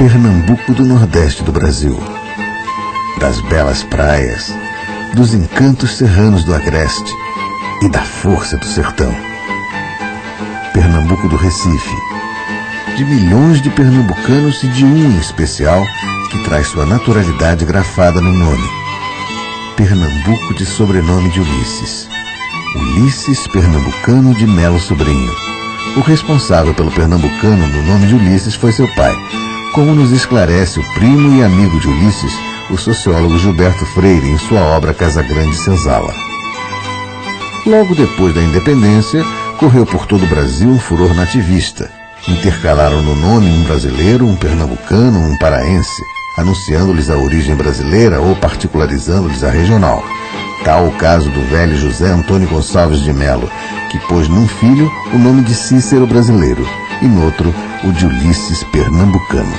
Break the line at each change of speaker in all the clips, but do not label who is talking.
Pernambuco do Nordeste do Brasil, das belas praias, dos encantos serranos do Agreste e da força do sertão. Pernambuco do Recife, de milhões de pernambucanos e de um em especial que traz sua naturalidade grafada no nome. Pernambuco de sobrenome de Ulisses. Ulisses Pernambucano de Melo Sobrinho. O responsável pelo pernambucano no nome de Ulisses foi seu pai, como nos esclarece o primo e amigo de Ulisses, o sociólogo Gilberto Freire, em sua obra Casagrande Senzala. Logo depois da independência, correu por todo o Brasil um furor nativista. Intercalaram no nome um brasileiro, um pernambucano, um paraense, anunciando-lhes a origem brasileira ou particularizando-lhes a regional. Tal o caso do velho José Antônio Gonçalves de Melo, que pôs num filho o nome de Cícero brasileiro e noutro o de Ulisses Pernambucano.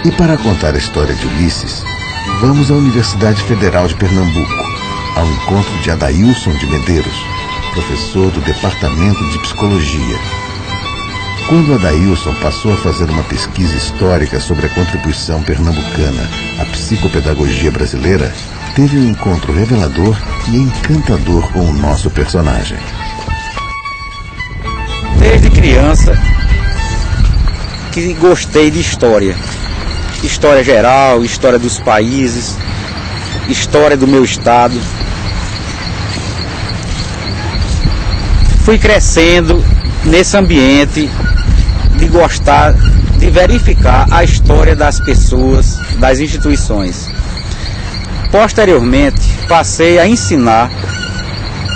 E para contar a história de Ulisses, vamos à Universidade Federal de Pernambuco, ao encontro de Adailson de Medeiros, professor do Departamento de Psicologia. Quando Adailson passou a fazer uma pesquisa histórica sobre a contribuição pernambucana à psicopedagogia brasileira, teve um encontro revelador e encantador com o nosso personagem.
Desde criança que gostei de história. História geral, história dos países, história do meu estado. Fui crescendo nesse ambiente de gostar de verificar a história das pessoas, das instituições. Posteriormente, passei a ensinar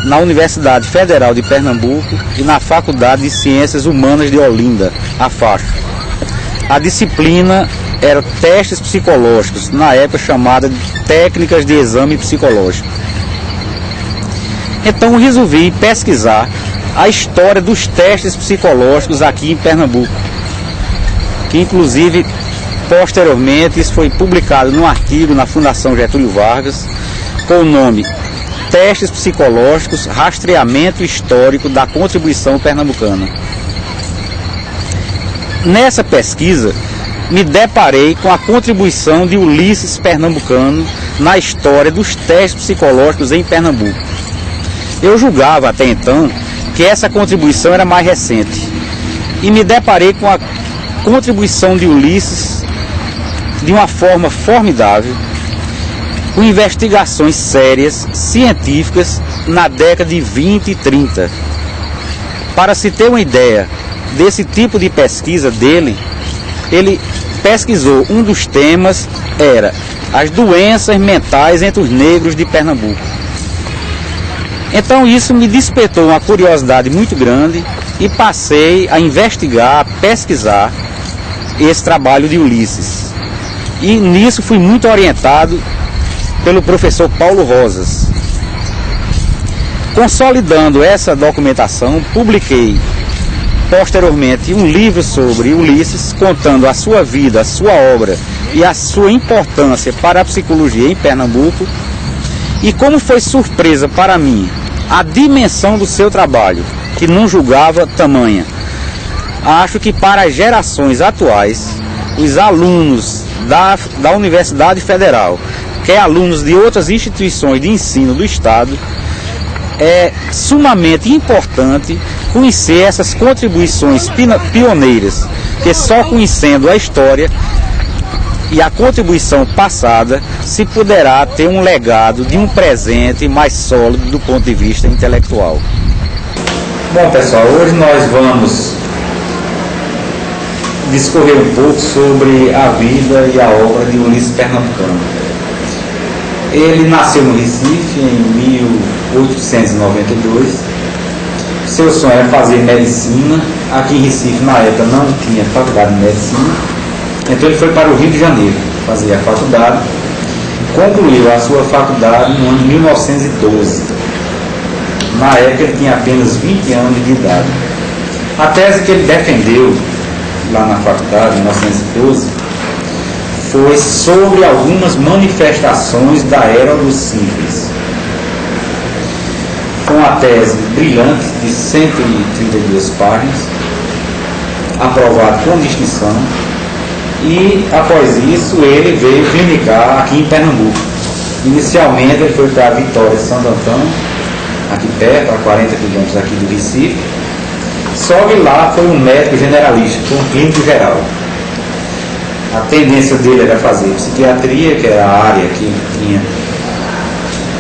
na Universidade Federal de Pernambuco e na Faculdade de Ciências Humanas de Olinda, a FACH. A disciplina era testes psicológicos, na época chamada de técnicas de exame psicológico. Então resolvi pesquisar a história dos testes psicológicos aqui em Pernambuco, que inclusive posteriormente isso foi publicado num artigo na Fundação Getúlio Vargas com o nome Testes Psicológicos, Rastreamento Histórico da Contribuição Pernambucana. Nessa pesquisa me deparei com a contribuição de Ulisses Pernambucano na história dos testes psicológicos em Pernambuco. Eu julgava até então que essa contribuição era mais recente e me deparei com a contribuição de Ulisses de uma forma formidável, com investigações sérias, científicas, na década de 20 e 30. Para se ter uma ideia desse tipo de pesquisa dele, ele pesquisou, um dos temas era as doenças mentais entre os negros de Pernambuco. Então isso me despertou uma curiosidade muito grande e passei a investigar, a pesquisar esse trabalho de Ulisses. E nisso fui muito orientado pelo professor Paulo Rosas. Consolidando essa documentação, publiquei posteriormente um livro sobre Ulisses, contando a sua vida, a sua obra e a sua importância para a psicologia em Pernambuco. E como foi surpresa para mim a dimensão do seu trabalho, que não julgava tamanha. Acho que para as gerações atuais, os alunos da Universidade Federal, que é alunos de outras instituições de ensino do Estado, é sumamente importante conhecer essas contribuições pioneiras, que só conhecendo a história e a contribuição passada se poderá ter um legado de um presente mais sólido do ponto de vista intelectual. Bom, pessoal, hoje nós vamos discorrer um pouco sobre a vida e a obra de Ulisses Pernambucano. Ele nasceu no Recife em 1892. Seu sonho era fazer medicina. Aqui em Recife, na época, não tinha faculdade de medicina. Então ele foi para o Rio de Janeiro fazer a faculdade. Concluiu a sua faculdade no ano de 1912. Na época ele tinha apenas 20 anos de idade. A tese que ele defendeu lá na faculdade, em 1912, foi sobre algumas manifestações da era dos sífilis. Foi uma tese brilhante de 132 páginas, aprovada com distinção, E após isso ele veio clinicar aqui em Pernambuco. Inicialmente ele foi para Vitória de Santo Antão, aqui perto, a 40 quilômetros aqui do Recife. Só que lá foi um médico generalista, foi um clínico geral. A tendência dele era fazer psiquiatria, que era a área que tinha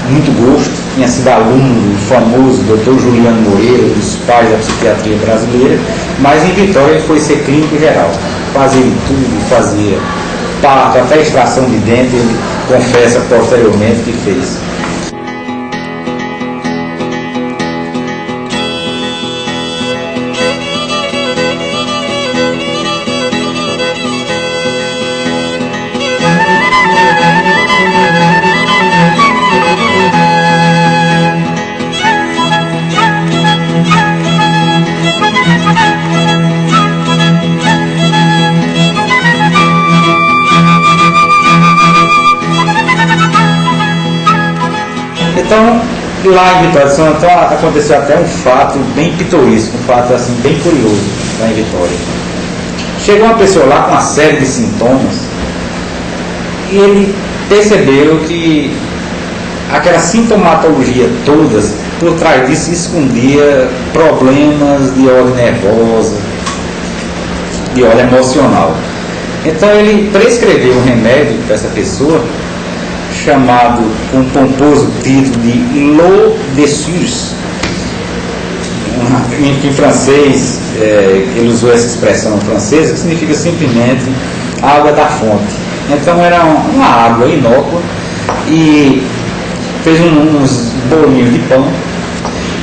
muito gosto, tinha sido aluno do famoso Dr. Juliano Moreira, dos pais da psiquiatria brasileira, mas em Vitória ele foi ser clínico geral, fazia tudo, fazia parto, até extração de dente, ele confessa posteriormente que fez. Então, lá em Vitória de Santo Antão aconteceu até um fato bem pitoresco, um fato assim bem curioso lá em Vitória. Chegou uma pessoa lá com uma série de sintomas e ele percebeu que aquela sintomatologia toda, por trás disso escondia problemas de ordem nervosa, de ordem emocional. Então ele prescreveu um remédio para essa pessoa, chamado com um pomposo título de L'eau de Suze. Em francês, ele usou essa expressão francesa, que significa simplesmente água da fonte. Então era uma água inócua, e fez uns bolinhos de pão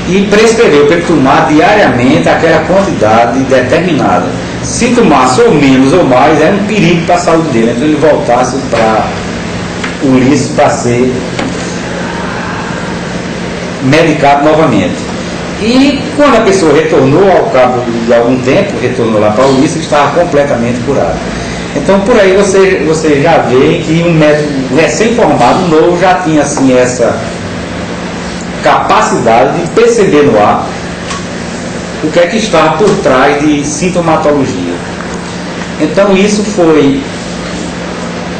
e prescreveu para ele tomar diariamente aquela quantidade determinada. Se tomasse ou menos ou mais, era um perigo para a saúde dele. Então ele voltasse para Ulisses para ser medicado novamente. E quando a pessoa retornou, ao cabo de algum tempo, retornou lá para Ulisses, estava completamente curado. Então por aí você já vê que um médico recém-formado novo já tinha assim essa capacidade de perceber no ar o que é que está por trás de sintomatologia. Então isso foi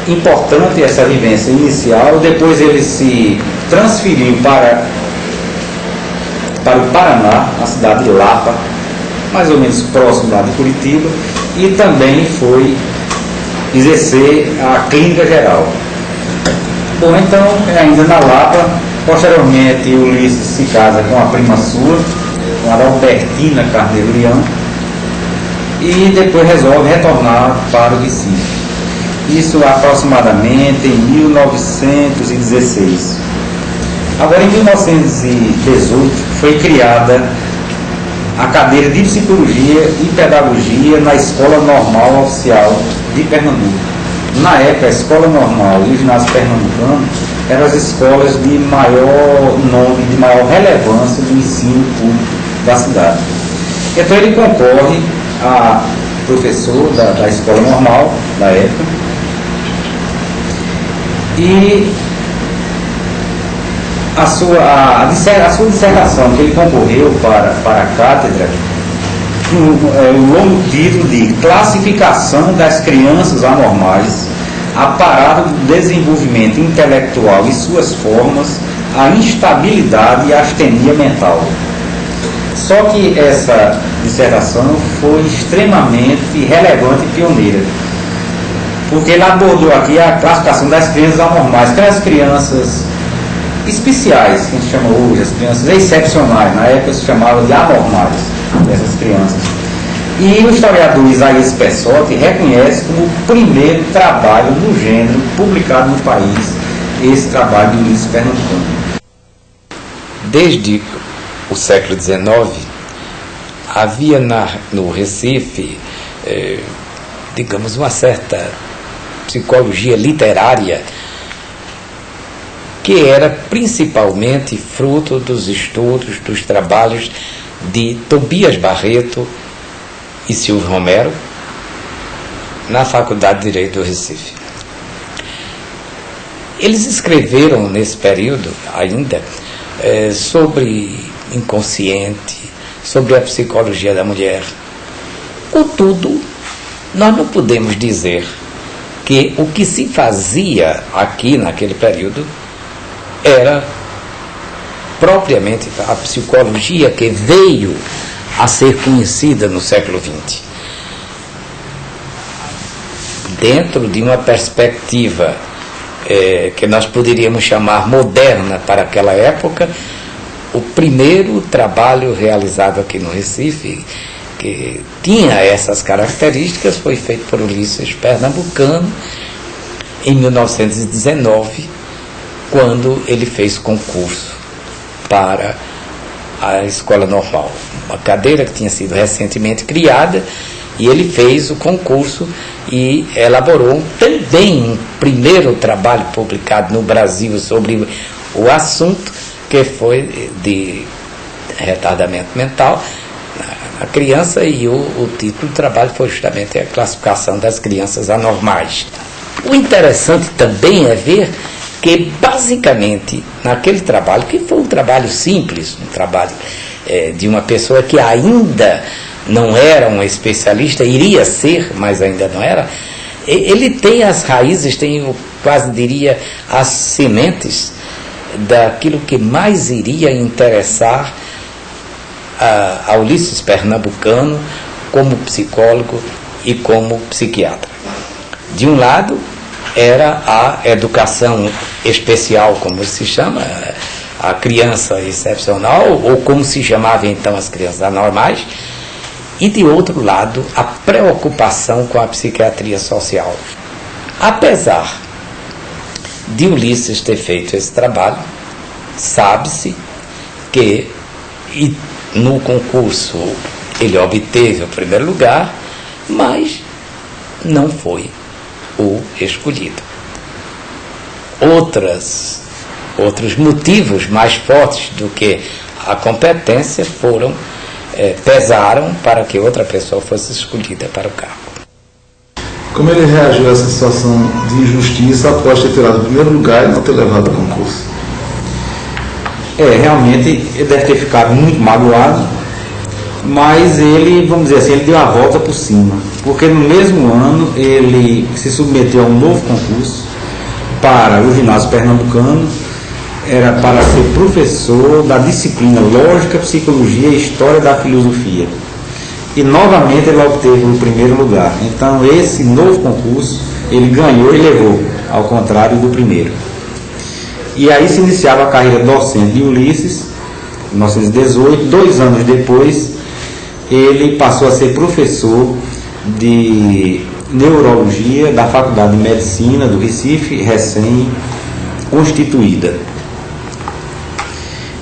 importante, essa vivência inicial. Depois ele se transferiu para o Paraná, na cidade de Lapa, mais ou menos próximo lá de Curitiba, e também foi exercer a clínica geral. Bom, então, ainda na Lapa, posteriormente Ulisses se casa com a prima sua, com a Albertina Carneiro Leão, e depois resolve retornar para o Recife. Isso aproximadamente em 1916. Agora, em 1918, foi criada a cadeira de Psicologia e Pedagogia na Escola Normal Oficial de Pernambuco. Na época, a Escola Normal e o Ginásio Pernambucano eram as escolas de maior nome, de maior relevância do ensino público da cidade. Então ele concorre a professor da Escola Normal da época, e a sua dissertação que ele concorreu para a cátedra, o longo título de Classificação das Crianças Anormais, Aparato do Desenvolvimento Intelectual e Suas Formas, a Instabilidade e a Astenia Mental. Só que essa dissertação foi extremamente relevante e pioneira, porque ele abordou aqui a classificação das crianças anormais, aquelas crianças especiais, que a gente chama hoje, as crianças excepcionais. Na época se chamava de anormais, dessas crianças. E o historiador Isaías Pessotti reconhece como o primeiro trabalho do gênero publicado no país, esse trabalho de Ulisses Pernambucano.
Desde o século XIX, havia no Recife, digamos, uma certa psicologia literária que era principalmente fruto dos estudos, dos trabalhos de Tobias Barreto e Silvio Romero na Faculdade de Direito do Recife. Eles escreveram nesse período ainda sobre inconsciente, sobre a psicologia da mulher. Contudo, nós não podemos dizer que o que se fazia aqui naquele período era propriamente a psicologia que veio a ser conhecida no século XX. Dentro de uma perspectiva que nós poderíamos chamar moderna para aquela época, o primeiro trabalho realizado aqui no Recife, que tinha essas características, foi feito por Ulisses Pernambucano em 1919, quando ele fez concurso para a Escola Normal, uma cadeira que tinha sido recentemente criada, e ele fez o concurso e elaborou também um primeiro trabalho publicado no Brasil sobre o assunto, que foi de retardamento mental na criança, e o título do trabalho foi justamente a classificação das crianças anormais. O interessante também é ver que, basicamente, naquele trabalho, que foi um trabalho simples, um trabalho de uma pessoa que ainda não era um especialista, iria ser, mas ainda não era, ele tem as raízes, tem, eu quase diria, as sementes daquilo que mais iria interessar a Ulisses Pernambucano como psicólogo e como psiquiatra. De um lado, era a educação especial, como se chama, a criança excepcional, ou como se chamava então as crianças anormais, e de outro lado, a preocupação com a psiquiatria social. Apesar de Ulisses ter feito esse trabalho, sabe-se que no concurso ele obteve o primeiro lugar, mas não foi o escolhido. Outros motivos mais fortes do que a competência pesaram para que outra pessoa fosse escolhida para o cargo.
Como ele reagiu a essa situação de injustiça após ter tirado o primeiro lugar e não ter levado o concurso?
Realmente ele deve ter ficado muito magoado, mas ele, vamos dizer assim, ele deu a volta por cima, porque no mesmo ano ele se submeteu a um novo concurso para o ginásio pernambucano, era para ser professor da disciplina Lógica, Psicologia e História da Filosofia. E novamente ele obteve o primeiro lugar. Então esse novo concurso ele ganhou e levou, ao contrário do primeiro. E aí se iniciava a carreira docente de Ulisses, em 1918. 2 anos depois, ele passou a ser professor de Neurologia da Faculdade de Medicina do Recife, recém-constituída.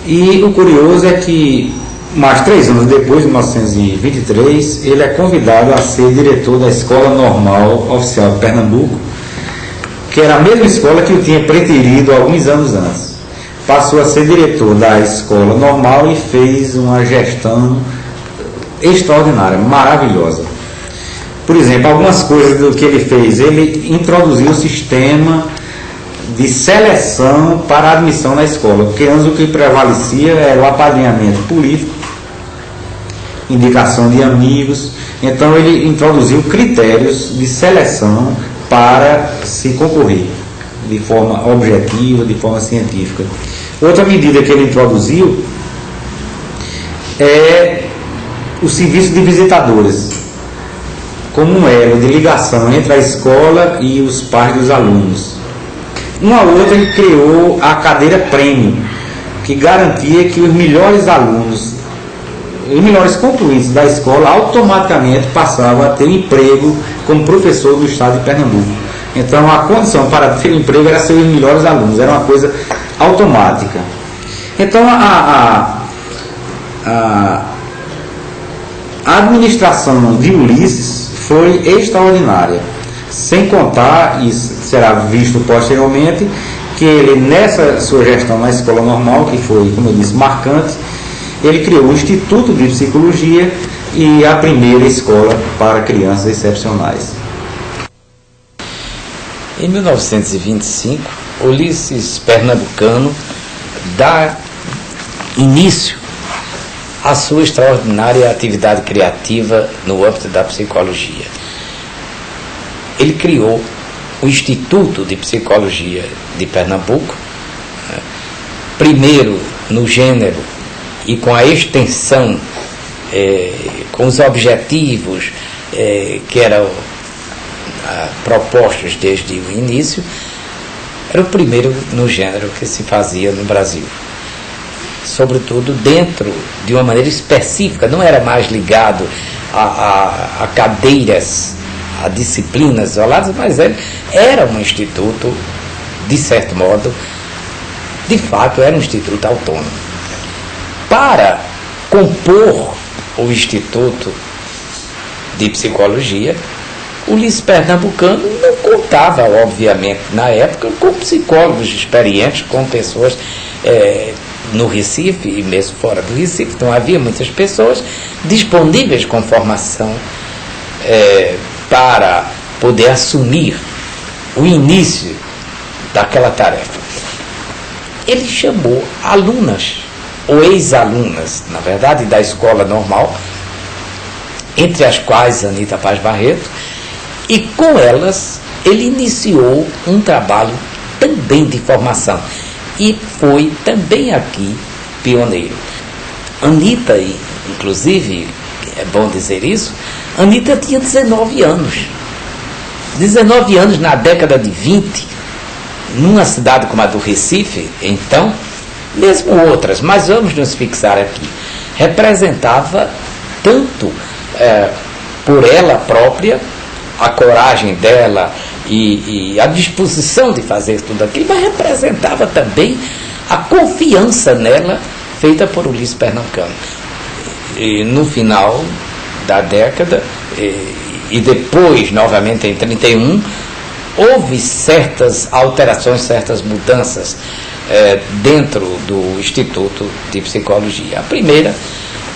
E o curioso é que, mais 3 anos depois, em 1923, ele é convidado a ser diretor da Escola Normal Oficial de Pernambuco, que era a mesma escola que eu tinha preterido alguns anos antes. Passou a ser diretor da Escola Normal e fez uma gestão extraordinária, maravilhosa. Por exemplo, algumas coisas do que ele fez, ele introduziu o sistema de seleção para a admissão na escola, porque antes o que prevalecia era o apadrinhamento político, indicação de amigos. Então ele introduziu critérios de seleção para se concorrer de forma objetiva, de forma científica. Outra medida que ele introduziu é o serviço de visitadores, como um elo de ligação entre a escola e os pais dos alunos. Uma outra, ele criou a cadeira prêmio, que garantia que os melhores alunos, os melhores concluintes da escola, automaticamente passavam a ter emprego como professor do estado de Pernambuco. Então a condição para ter emprego era ser os melhores alunos, era uma coisa automática. Então a administração de Ulisses foi extraordinária, sem contar, e será visto posteriormente, que ele, nessa sua gestão na Escola Normal, que foi, como eu disse, marcante, ele criou o Instituto de Psicologia e a primeira escola para crianças excepcionais.
Em 1925, Ulisses Pernambucano dá início à sua extraordinária atividade criativa no âmbito da psicologia. Ele criou o Instituto de Psicologia de Pernambuco, primeiro no gênero e com a extensão, com os objetivos que eram propostos desde o início, era o primeiro no gênero que se fazia no Brasil. Sobretudo dentro de uma maneira específica, não era mais ligado a cadeiras, a disciplinas isoladas, mas era um instituto, de certo modo, de fato era um instituto autônomo. Para compor o Instituto de Psicologia, o Ulisses Pernambucano não contava, obviamente, na época, com psicólogos experientes, com pessoas no Recife e mesmo fora do Recife. Não havia muitas pessoas disponíveis com formação para poder assumir o início daquela tarefa. Ele chamou alunas, ou ex-alunas, na verdade, da escola normal, entre as quais Anita Paz Barreto, e com elas ele iniciou um trabalho também de formação. E foi também aqui pioneiro. Anita, inclusive, é bom dizer isso, Anita tinha 19 anos. 19 anos na década de 20, numa cidade como a do Recife, então, mesmo outras, mas vamos nos fixar aqui, representava tanto por ela própria, a coragem dela e a disposição de fazer tudo aquilo, mas representava também a confiança nela feita por Ulisses Pernambucano. E no final da década, e depois, novamente em 31, houve certas alterações, certas mudanças dentro do Instituto de Psicologia. A primeira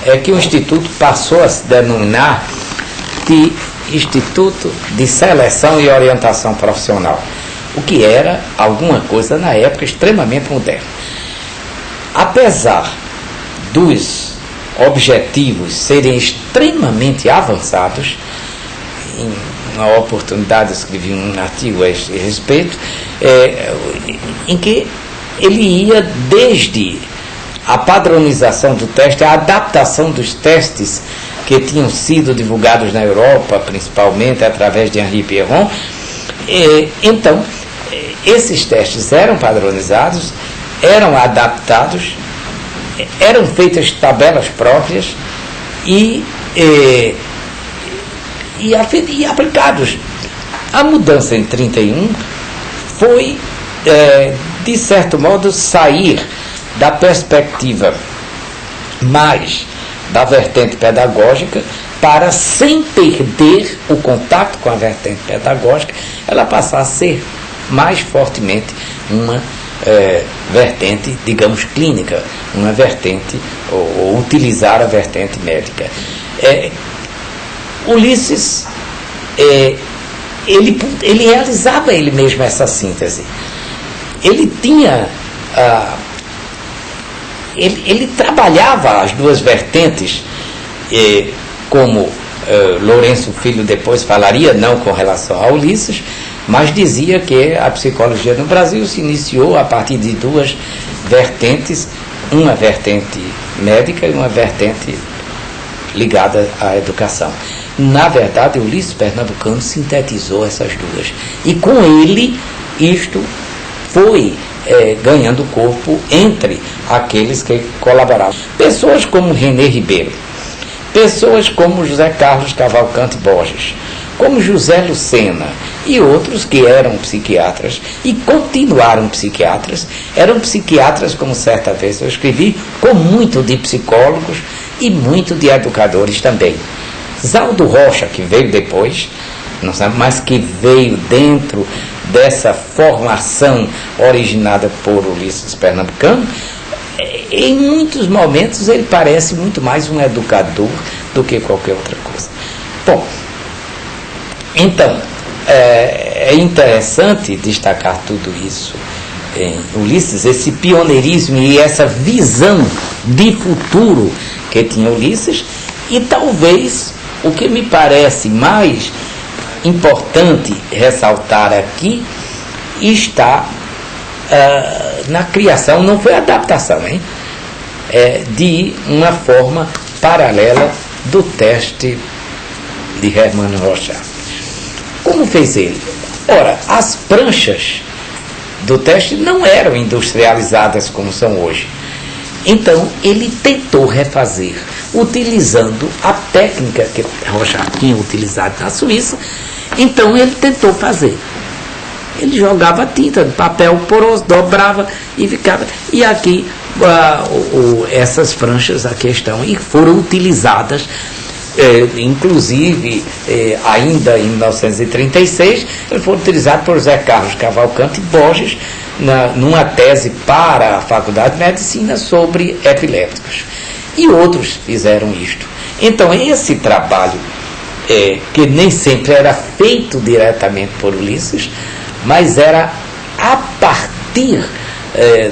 é que o Instituto passou a se denominar de Instituto de Seleção e Orientação Profissional, o que era alguma coisa na época extremamente moderna. Apesar dos objetivos serem extremamente avançados, em uma oportunidade eu escrevi um artigo a esse respeito, em que ele ia desde a padronização do teste, a adaptação dos testes que tinham sido divulgados na Europa, principalmente através de Henri Pierron. Então, esses testes eram padronizados, eram adaptados, eram feitas tabelas próprias e aplicados. A mudança em 31 foi, de certo modo, sair da perspectiva mais da vertente pedagógica para, sem perder o contato com a vertente pedagógica, ela passar a ser mais fortemente uma vertente, digamos, clínica, uma vertente, ou utilizar a vertente médica. Ulisses, ele realizava ele mesmo essa síntese. Ele tinha... Ele trabalhava as duas vertentes, como Lourenço Filho depois falaria, não com relação a Ulisses, mas dizia que a psicologia no Brasil se iniciou a partir de duas vertentes, uma vertente médica e uma vertente ligada à educação. Na verdade, Ulisses Pernambucano sintetizou essas duas. E com ele, isto foi ganhando corpo entre aqueles que colaboravam. Pessoas como René Ribeiro, pessoas como José Carlos Cavalcante Borges, como José Lucena e outros que eram psiquiatras e continuaram psiquiatras, eram psiquiatras, como certa vez eu escrevi, com muito de psicólogos e muito de educadores também. Zaldo Rocha, que veio depois, não sabe, mas que veio dentro dessa formação originada por Ulisses Pernambucano, em muitos momentos ele parece muito mais um educador do que qualquer outra coisa. Bom, então, é interessante destacar tudo isso em Ulisses, esse pioneirismo e essa visão de futuro que tinha Ulisses, e talvez o que me parece mais importante ressaltar aqui está na criação, não foi adaptação, hein? De uma forma paralela do teste de Hermann Rorschach. Como fez ele? Ora, as pranchas do teste não eram industrializadas como são hoje. Então, ele tentou refazer, utilizando a técnica que Rorschach tinha utilizado na Suíça. Então, ele tentou fazer. Ele jogava tinta de papel poroso, dobrava e ficava. E aqui, essas pranchas aqui estão, e foram utilizadas, inclusive, ainda em 1936, eles foram utilizados por José Carlos Cavalcante Borges, numa tese para a Faculdade de Medicina sobre epiléticos. E outros fizeram isto. Então, esse trabalho, que nem sempre era feito diretamente por Ulisses, mas era a partir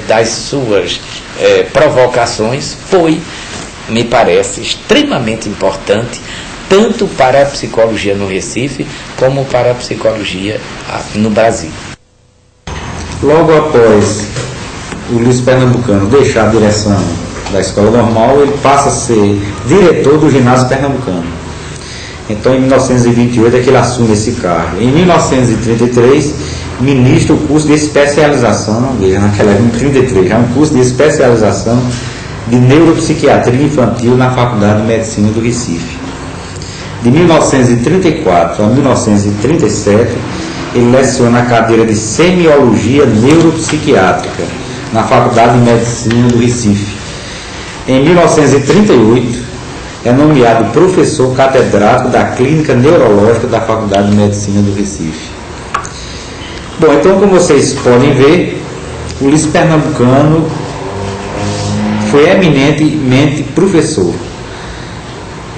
das suas provocações, foi, me parece, extremamente importante, tanto para a psicologia no Recife, como para a psicologia no Brasil.
Logo após o Ulisses Pernambucano deixar a direção da Escola Normal, ele passa a ser diretor do Ginásio Pernambucano. Então, em 1928 é que ele assume esse cargo. Em 1933, ministra o curso de especialização, naquela época, em 1933, já um curso de especialização de neuropsiquiatria infantil na Faculdade de Medicina do Recife. De 1934 a 1937, ele leciona a cadeira de semiologia neuropsiquiátrica na Faculdade de Medicina do Recife. Em 1938, é nomeado professor catedrático da Clínica Neurológica da Faculdade de Medicina do Recife. Bom, então, como vocês podem ver, o Ulisses Pernambucano foi eminentemente professor.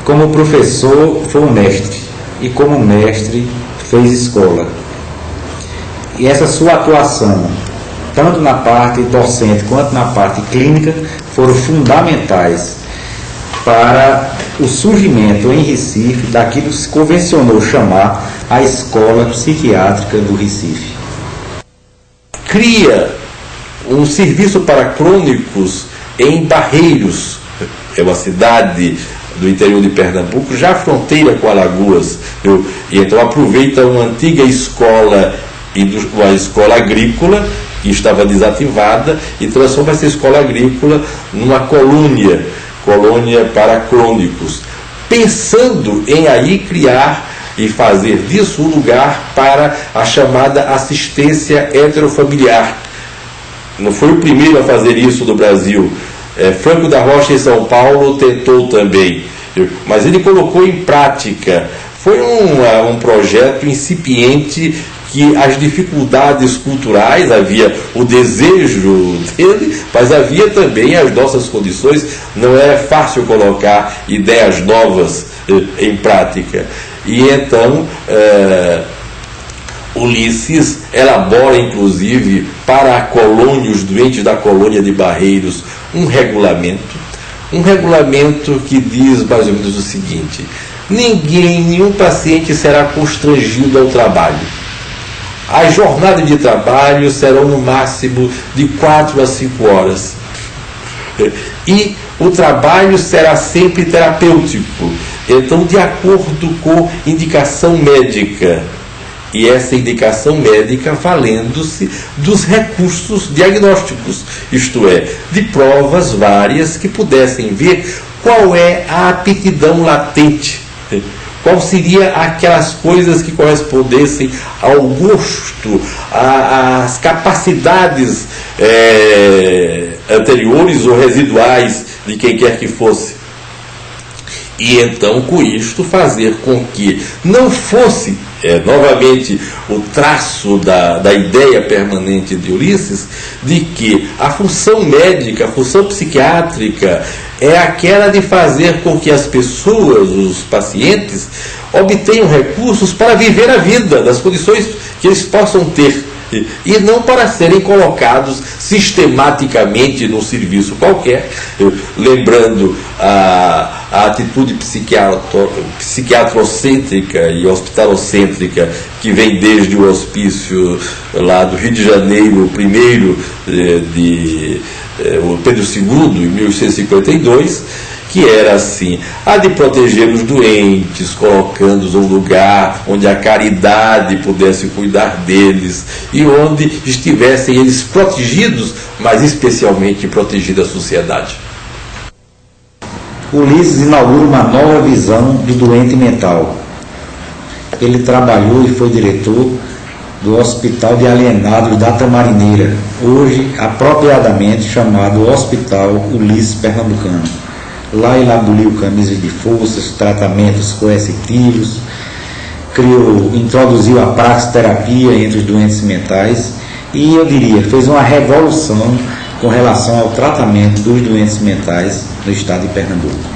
Como professor, foi um mestre, e como mestre, fez escola. E essa sua atuação, tanto na parte docente quanto na parte clínica, foram fundamentais para o surgimento em Recife daquilo que se convencionou chamar a Escola Psiquiátrica do Recife.
Cria um serviço para crônicos em Barreiros, é uma cidade do interior de Pernambuco, já fronteira com Alagoas. E então aproveita uma antiga escola, uma escola agrícola, que estava desativada, e transforma essa escola agrícola numa colônia para crônicos, pensando em aí criar e fazer disso um lugar para a chamada assistência heterofamiliar. Não foi o primeiro a fazer isso no Brasil. Franco da Rocha, em São Paulo, tentou também, mas ele colocou em prática. Foi um projeto incipiente, que as dificuldades culturais, havia o desejo dele, mas havia também as nossas condições. Não é fácil colocar ideias novas em prática. E então Ulisses elabora, inclusive, para a colônia, os doentes da colônia de Barreiros, um regulamento que diz mais ou menos o seguinte: nenhum paciente será constrangido ao trabalho. As jornadas de trabalho serão no máximo de 4 a 5 horas. E o trabalho será sempre terapêutico, então de acordo com indicação médica. E essa indicação médica valendo-se dos recursos diagnósticos, isto é, de provas várias que pudessem ver qual é a aptidão latente, qual seria aquelas coisas que correspondessem ao gosto, às capacidades anteriores ou residuais de quem quer que fosse. E então, com isto, fazer com que não fosse, novamente, o traço da ideia permanente de Ulisses, de que a função médica, a função psiquiátrica, é aquela de fazer com que as pessoas, os pacientes, obtenham recursos para viver a vida, das condições que eles possam ter. e não para serem colocados sistematicamente num serviço qualquer, lembrando a atitude psiquiatrocêntrica e hospitalocêntrica que vem desde o hospício lá do Rio de Janeiro, primeiro de Pedro II, em 1852, que era assim, a de proteger os doentes, colocando-os num lugar onde a caridade pudesse cuidar deles e onde estivessem eles protegidos, mas especialmente protegida a sociedade.
Ulisses inaugura uma nova visão do doente mental. Ele trabalhou e foi diretor do Hospital de Alienados da Tamarineira, hoje apropriadamente chamado Hospital Ulisses Pernambucano. Lá ele aboliu camisas de forças, tratamentos coercitivos, introduziu a praxeterapia entre os doentes mentais e, eu diria, fez uma revolução com relação ao tratamento dos doentes mentais no estado de Pernambuco.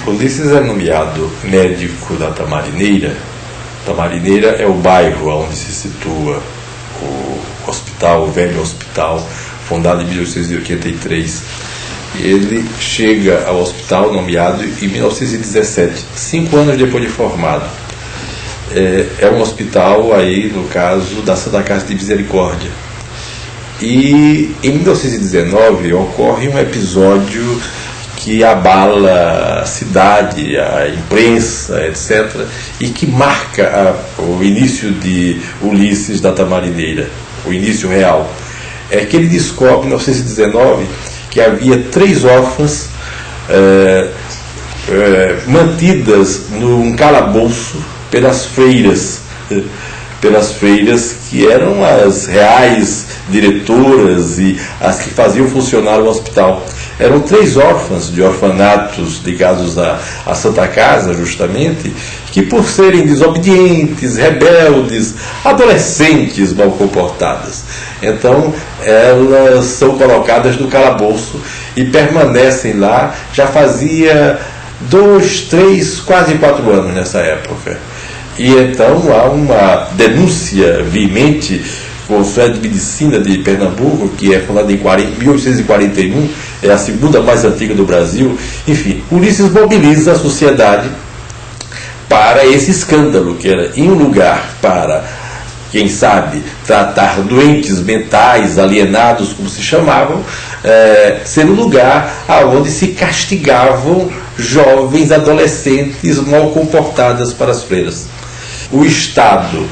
Ulisses é nomeado médico da Tamarineira. Tamarineira é o bairro onde se situa o hospital, o velho hospital, fundado em 1883. Ele chega ao hospital nomeado em 1917, 5 anos depois de formado. É um hospital aí, no caso, da Santa Casa de Misericórdia. E em 1919 ocorre um episódio que abala a cidade, a imprensa, etc., e que marca o início de Ulisses da Tamarineira, o início real. É que ele descobre, em 1919, que havia 3 órfãs mantidas num calabouço pelas freiras que eram as reais diretoras e as que faziam funcionar o hospital. Eram 3 órfãs de orfanatos ligados à Santa Casa, justamente, que por serem desobedientes, rebeldes, adolescentes mal comportadas, então elas são colocadas no calabouço e permanecem lá, já fazia 2, 3, quase 4 anos nessa época. E então há uma denúncia veemente com o Conselho de Medicina de Pernambuco, que é fundado em 1841, é a segunda mais antiga do Brasil. Enfim, Ulisses mobiliza a sociedade para esse escândalo, que era em um lugar para, quem sabe, tratar doentes mentais, alienados, como se chamavam, ser um lugar onde se castigavam jovens adolescentes mal comportadas para as freiras. O Estado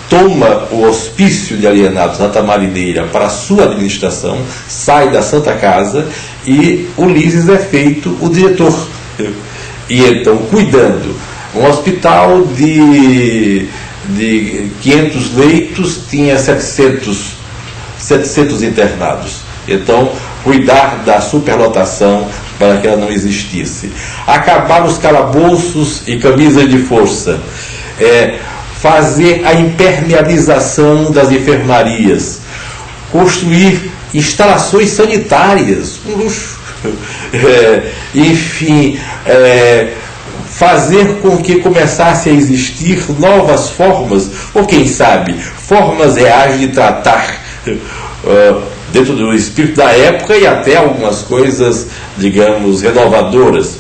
toma o hospício de alienados da Tamarineira para a sua administração, sai da Santa Casa e Ulisses é feito o diretor. E então, cuidando, um hospital de 500 leitos tinha 700 internados. Então, cuidar da superlotação para que ela não existisse. Acabar os calabouços e camisas de força. Fazer a impermeabilização das enfermarias. Construir instalações sanitárias, um luxo. Enfim, fazer com que começasse a existir novas formas, ou quem sabe, formas reais de tratar, dentro do espírito da época e até algumas coisas, digamos, renovadoras.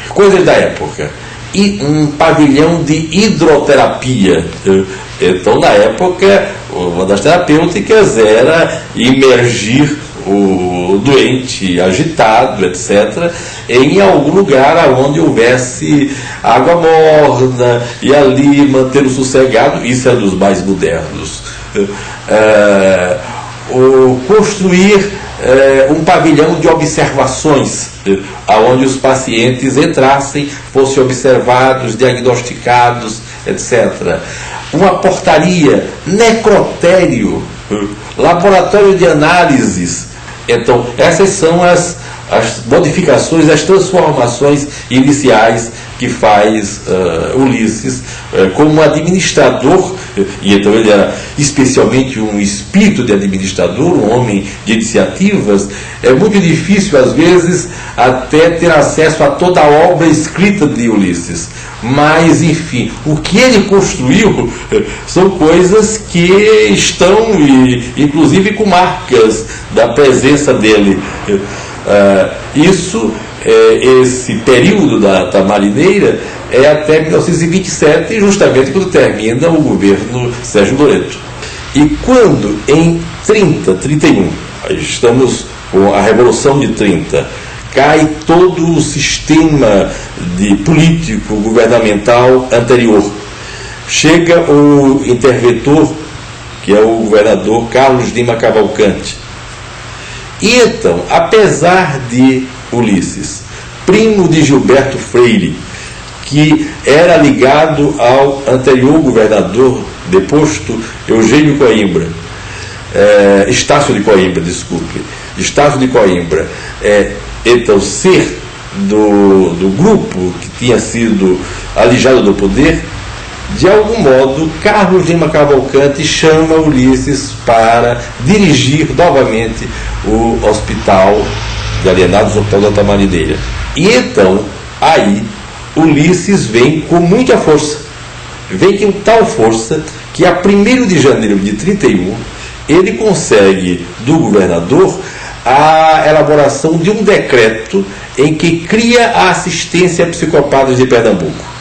Coisas da época. E um pavilhão de hidroterapia. Então, na época, uma das terapêuticas era imergir doente, agitado, etc., em algum lugar onde houvesse água morna, e ali manter o sossegado. Isso é dos mais modernos. Construir um pavilhão de observações, aonde os pacientes entrassem, fossem observados, diagnosticados, etc. Uma portaria, necrotério, laboratório de análises. Então, essas são as modificações, as transformações iniciais que faz Ulisses como administrador. E então ele era especialmente um espírito de administrador, um homem de iniciativas. É muito difícil, às vezes, até ter acesso a toda a obra escrita de Ulisses. Mas, enfim, o que ele construiu são coisas que estão, inclusive, com marcas da presença dele. Esse período da Marineira é até 1927, justamente quando termina o governo Sérgio Loreto. E quando, em 31, estamos com a Revolução de 30, cai todo o sistema político, governamental anterior. Chega o interventor, que é o governador Carlos Lima Cavalcante. E então, apesar de Ulisses, primo de Gilberto Freire, que era ligado ao anterior governador deposto, Eugênio Coimbra, Estácio de Coimbra, Estácio de Coimbra, então ser do grupo que tinha sido alijado do poder, de algum modo, Carlos Lima Cavalcante chama Ulisses para dirigir novamente o Hospital de Alienados, o Hospital da Tamarineira. E então, aí, Ulisses vem com muita força. Vem com tal força que a 1º de janeiro de 31, ele consegue, do governador, a elaboração de um decreto em que cria a assistência a psicopatas de Pernambuco,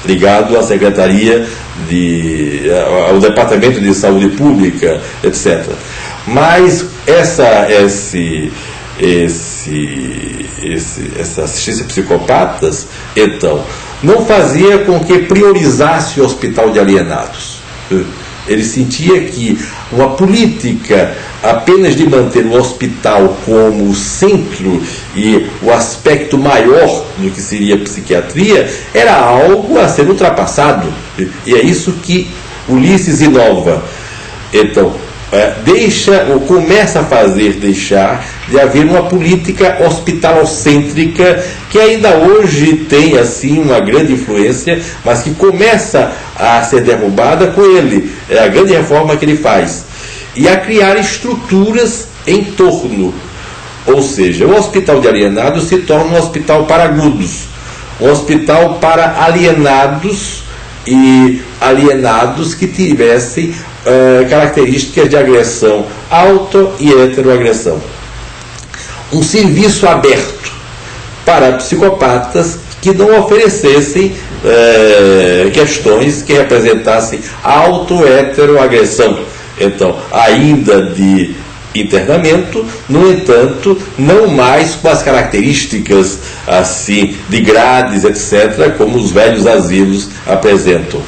ligado à Secretaria ao Departamento de Saúde Pública, etc. Mas essa assistência a psicopatas, então, não fazia com que priorizasse o Hospital de Alienados. Ele sentia que uma política apenas de manter o hospital como o centro e o aspecto maior do que seria a psiquiatria era algo a ser ultrapassado. E é isso que Ulisses inova. Então, começa a deixar de haver uma política hospitalocêntrica que ainda hoje tem assim uma grande influência, mas que começa a ser derrubada com ele. É a grande reforma que ele faz. E a criar estruturas em torno. Ou seja, o Hospital de Alienados se torna um hospital para agudos, um hospital para alienados e alienados que tivessem características de agressão auto e heteroagressão. Um serviço aberto para psicopatas que não oferecessem questões que representassem auto-heteroagressão. Então, ainda de internamento, no entanto, não mais com as características assim de grades, etc., como os velhos asilos apresentam.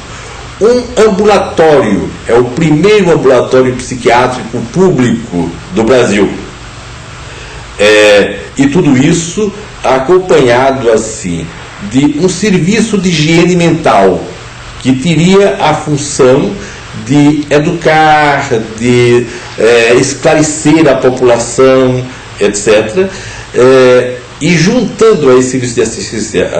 Um ambulatório, é o primeiro ambulatório psiquiátrico público do Brasil. E tudo isso acompanhado assim de um serviço de higiene mental que teria a função de educar, de esclarecer a população, etc. E juntando a esse serviço de assistência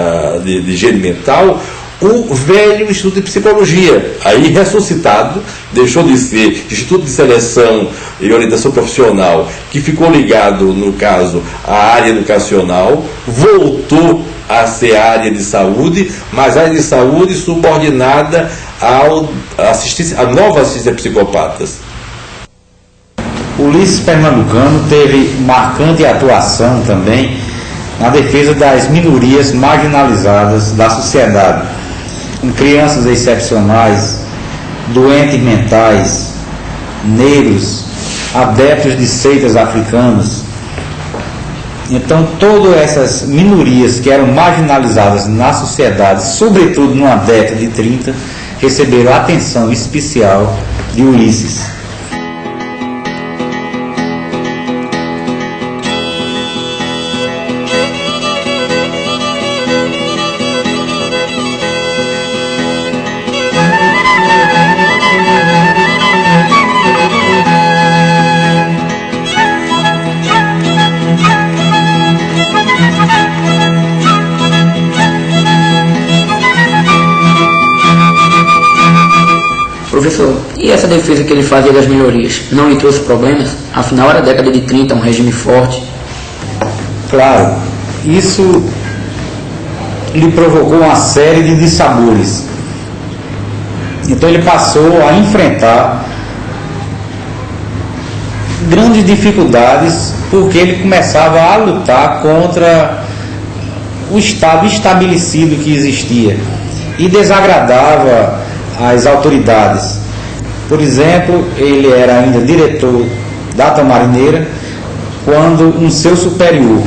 de higiene mental, o velho Instituto de Psicologia, aí ressuscitado, deixou de ser Instituto de Seleção e Orientação Profissional, que ficou ligado, no caso, à área educacional, voltou a ser a área de saúde, mas a área de saúde subordinada à nova assistência a psicopatas.
Ulisses Pernambucano teve marcante atuação também na defesa das minorias marginalizadas da sociedade, com crianças excepcionais, doentes mentais, negros, adeptos de seitas africanas, Então, todas essas minorias que eram marginalizadas na sociedade, sobretudo numa década de 30, receberam a atenção especial de Ulisses.
Professor, e essa defesa que ele fazia das minorias não lhe trouxe problemas? Afinal, era a década de 30, um regime forte.
Claro, isso lhe provocou uma série de dissabores. Então ele passou a enfrentar grandes dificuldades, porque ele começava a lutar contra o Estado estabelecido que existia e desagradava as autoridades. Por exemplo, ele era ainda diretor da Tamarineira quando um seu superior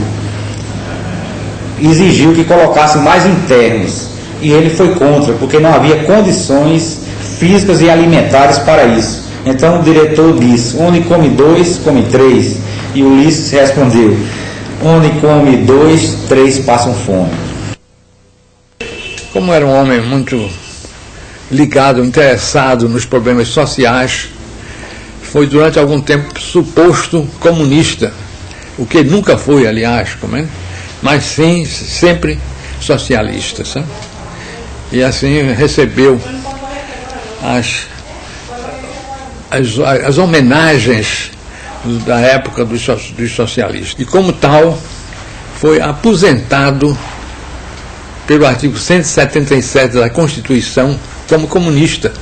exigiu que colocasse mais internos, e ele foi contra, porque não havia condições físicas e alimentares para isso. Então o diretor disse: onde come 2, come 3. E Ulisses respondeu: onde come 2, 3 passam fome.
Como era um homem muito ligado, interessado nos problemas sociais, foi durante algum tempo suposto comunista, o que ele nunca foi, aliás, mas sim sempre socialista, sabe? E assim recebeu as homenagens da época dos socialistas. E como tal, foi aposentado pelo artigo 177 da Constituição como comunista,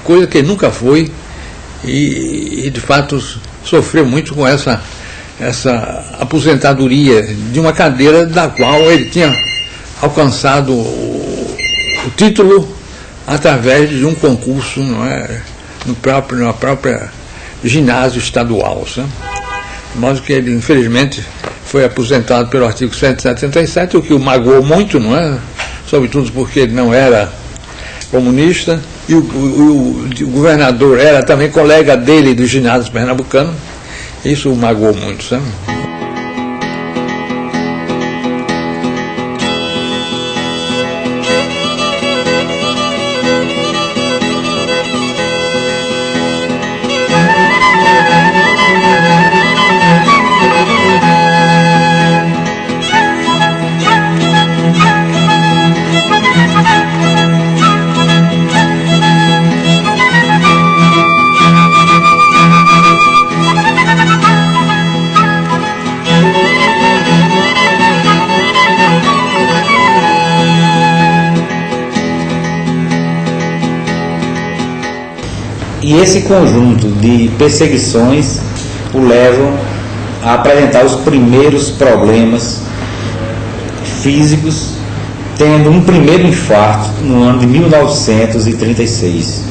coisa que ele nunca foi, e de fato sofreu muito com essa aposentadoria de uma cadeira da qual ele tinha alcançado o título através de um concurso, não é, no própria ginásio estadual, sabe? De modo que ele, infelizmente, foi aposentado pelo artigo 177, o que o magoou muito, não é? Sobretudo porque ele não era comunista, e o governador era também colega dele do ginásio pernambucano. Isso o magoou muito, sabe?
E esse conjunto de perseguições o levam a apresentar os primeiros problemas físicos, tendo um primeiro infarto no ano de 1936.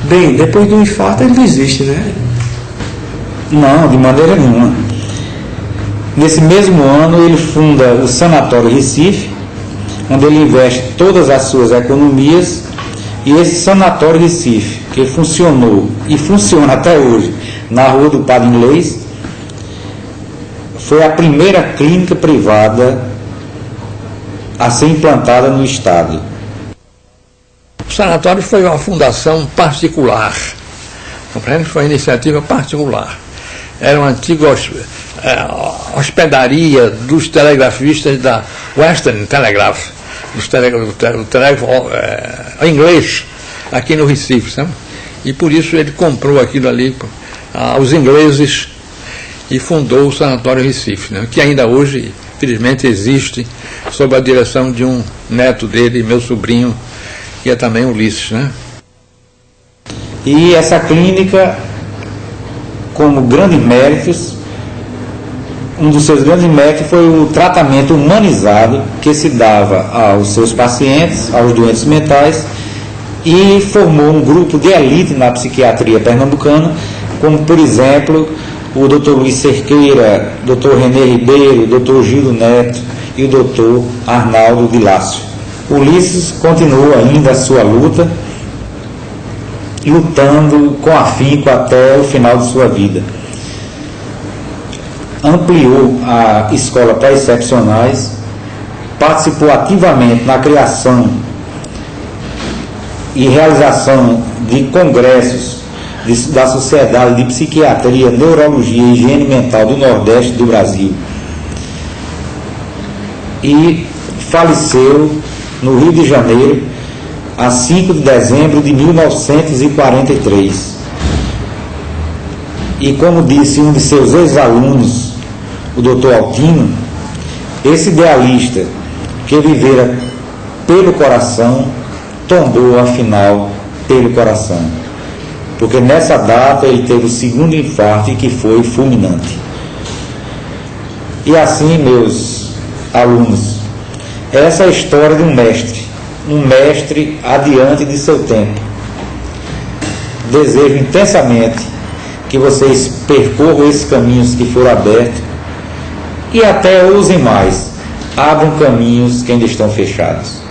Bem, depois do infarto ele desiste, né?
Não, de maneira nenhuma. Nesse mesmo ano ele funda o Sanatório Recife, onde ele investe todas as suas economias, e esse Sanatório Recife, que funcionou e funciona até hoje na Rua do Padre Inglês, foi a primeira clínica privada a ser implantada no estado.
O sanatório foi uma fundação particular, compreende? Foi uma iniciativa particular. Era uma antiga hospedaria dos telegrafistas da Western Telegraph, do telégrafo inglês, aqui no Recife, sabe? E por isso ele comprou aquilo ali aos ingleses e fundou o Sanatório Recife, né? Que ainda hoje, felizmente, existe sob a direção de um neto dele, meu sobrinho, que é também Ulisses, né?
E essa clínica, como grandes méritos, um dos seus grandes méritos foi o tratamento humanizado que se dava aos seus pacientes, aos doentes mentais, e formou um grupo de elite na psiquiatria pernambucana, como, por exemplo, o Dr. Luiz Cerqueira, Dr. René Ribeiro, Dr. Gildo Neto e o Dr. Arnaldo Vilácio. Ulisses continua ainda a sua luta, lutando com afinco até o final de sua vida. Ampliou a escola para excepcionais, participou ativamente na criação e realização de congressos da Sociedade de Psiquiatria, Neurologia e Higiene Mental do Nordeste do Brasil. E faleceu no Rio de Janeiro, a 5 de dezembro de 1943. E como disse um de seus ex-alunos, o Dr. Altino, esse idealista que vivera pelo coração, tombou afinal pelo coração. Porque nessa data ele teve o segundo infarto e que foi fulminante. E assim, meus alunos, essa é a história de um mestre adiante de seu tempo. Desejo intensamente que vocês percorram esses caminhos que foram abertos e até usem mais, abram caminhos que ainda estão fechados.